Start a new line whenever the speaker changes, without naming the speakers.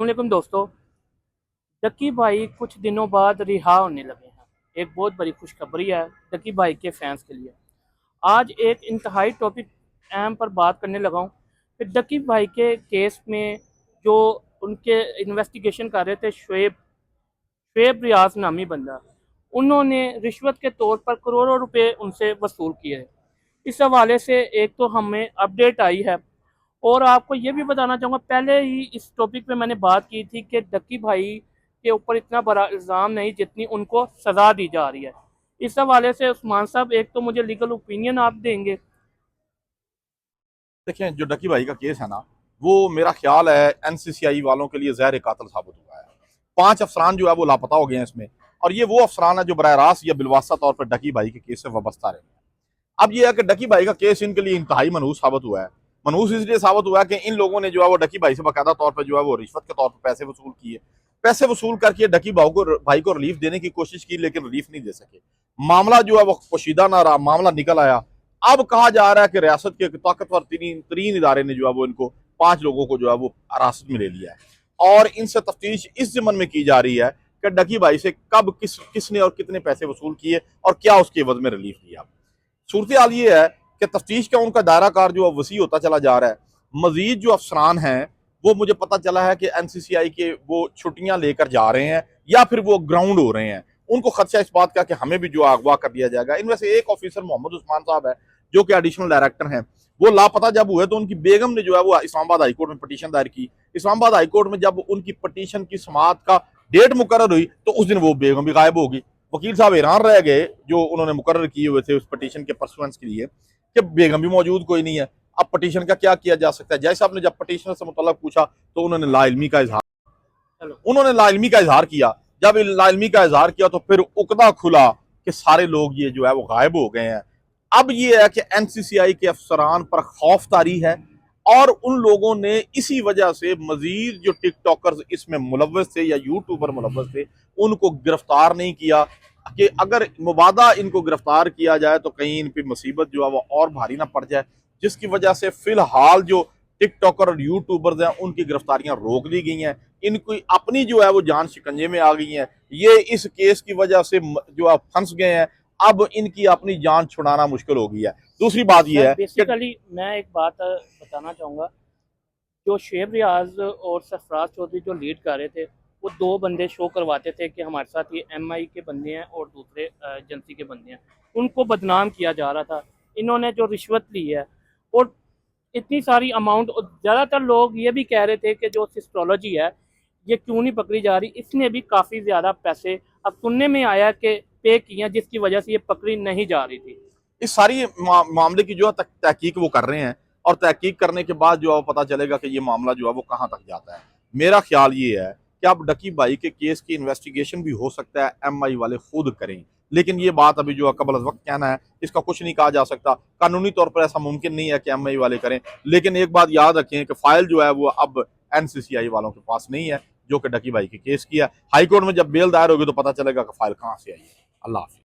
वालेकुम दोस्तों। डक्की भाई कुछ दिनों बाद रिहा होने लगे हैं। एक बहुत बड़ी खुशखबरी है डक्की भाई के फैंस के लिए। आज एक इंतहाई टॉपिक अहम पर बात करने लगा हूँ कि डक्की भाई के केस में जो उनके इन्वेस्टिगेशन कर रहे थे शुएब रियाज नामी बंदा, उन्होंने रिश्वत के तौर पर करोड़ों रुपए उनसे वसूल किए हैं। इस हवाले से एक तो हमें अपडेट आई है, और आपको ये भी बताना चाहूँगा, पहले ही इस टॉपिक पे मैंने बात की थी कि डक्की भाई के ऊपर इतना बड़ा इल्ज़ाम नहीं जितनी उनको सज़ा दी जा रही है। इस हवाले से उस्मान साहब, एक तो मुझे लीगल ओपिनियन आप देंगे।
देखें, जो डकी भाई का केस है ना, वो मेरा ख्याल है एनसीसीआई वालों के लिए जहर कातल साबित हुआ है। 5 अफसरान जो है वो लापता हो गए हैं इसमें, और ये वो अफसरान है जो बरह रास्त या बिलवास्ता तौर पर डकी भाई के केस से वाबस्ता रहे हैं। अब ये है कि डकी भाई का केस इनके लिए इंतहाई मनहूस साबित हुआ है। मनहूस इसलिए साबित हुआ है कि इन लोगों ने जो है वो डकी भाई से बाकायदा तौर पर जो है वो रिश्वत के तौर पर पैसे वसूल किए। पैसे वसूल करके डकी भाई को रिलीफ देने की कोशिश की, लेकिन रिलीफ नहीं दे सके। मामला जो है वो पोशीदा ना रहा, मामला निकल आया। अब कहा जा रहा है कि रियासत के ताकतवर तरीन इदारे ने जो है वो इनको 5 लोगों को जो है वो हिरासत में ले लिया है, और इनसे तफ्तीश इस जमन में की जा रही है कि डकी भाई से कब किसने और कितने पैसे वसूल किए और क्या उसके एवज में रिलीफ दिया। सूरत हाल ये है कि तफ्तीश का उनका दायरा कार जो वसी होता चला जा रहा है। मजीद जो अफसरान हैं, वो मुझे पता चला है कि एनसीसीआई के वो छुट्टियां लेकर जा रहे हैं या फिर वो ग्राउंड हो रहे हैं। उनको खदशा इस बात का कि हमें भी जो अगवा कर दिया जाएगा। इनमें से एक ऑफिसर मोहम्मद उस्मान साहब है, जो कि एडिशनल डायरेक्टर हैं। वो लापता जब हुए तो उनकी बेगम ने जो है वो इस्लामाबाद हाईकोर्ट में पटीशन दायर की। इस्लामाबाद हाईकोर्ट में जब उनकी पटीशन की समाअत का डेट मुकर्रर हुई तो उस दिन वो बेगम भी गायब होगी। वकील साहब हैरान रह गए, जो उन्होंने मुकर्रर किए हुए थे उस पटीशन के परसुएंस के लिए, कि बेगम भी मौजूद कोई नहीं है। अब पटीशन का क्या किया जा सकता है। जज साहब ने जब पटीशनर से मुतल्लक पूछा तो उन्होंने लाइलमी का इजहार
चलो,
उन्होंने लाइलमी का इजहार किया। जब लाइलमी का इजहार किया तो फिर उकदा खुला कि सारे लोग ये जो है वो गायब हो गए हैं। अब ये है कि एनसीसीआई के अफसरान पर खौफ तारी है, और उन लोगों ने इसी वजह से मजीद जो टिकटॉकर्स इसमें मुलव्वस थे या यूट्यूबर मुलव्वस थे, उनको गिरफ्तार नहीं किया, कि अगर मुबादा इनको गिरफ्तार किया जाए तो कहीं इन पर मुसीबत जो है वो और भारी ना पड़ जाए। जिसकी वजह से फिलहाल जो टिकटॉकर और यूट्यूबर्स हैं उनकी गिरफ्तारियां रोक दी गई हैं। इनकी अपनी जो है वो जान शिकंजे में आ गई है। ये इस केस की वजह से जो है फंस गए हैं। अब इनकी अपनी जान छुड़ाना मुश्किल हो गई है। दूसरी बात
सर
यह है कि
बेसिकली मैं एक बात बताना चाहूँगा। जो शेब रियाज और सरफराज चौधरी जो लीड कर रहे थे, वो दो बंदे शो करवाते थे कि हमारे साथ ये एमआई के बंदे हैं और दूसरे एजेंसी के बंदे हैं। उनको बदनाम किया जा रहा था। इन्होंने जो रिश्वत ली है, और इतनी सारी अमाउंट, और ज़्यादातर लोग ये भी कह रहे थे कि जो सिस्ट्रोलॉजी है ये क्यों नहीं पकड़ी जा रही, इसने भी काफ़ी ज़्यादा पैसे अब सुनने में आया कि पे किए हैं, जिसकी वजह से ये पकड़ी नहीं जा रही थी।
इस सारी मामले की जो है तहकीक वो कर रहे हैं, और तहकीक करने के बाद जो है पता चलेगा कि ये मामला जो है वो कहाँ तक जाता है। मेरा ख्याल ये है कि अब डकी भाई के केस की इन्वेस्टिगेशन भी हो सकता है एमआई वाले खुद करें, लेकिन ये बात अभी जो है कबल अज़ वक्त कहना है, इसका कुछ नहीं कहा जा सकता। कानूनी तौर पर ऐसा मुमकिन नहीं है कि एमआई वाले करें। लेकिन एक बात याद रखें कि फाइल जो है वो अब एनसीसीआई वालों के पास नहीं है, जो कि डकी भाई के केस की है। हाईकोर्ट में जब बेल दायर होगी तो पता चलेगा कि फाइल कहाँ से आई है। अल्लाह हाफिज़।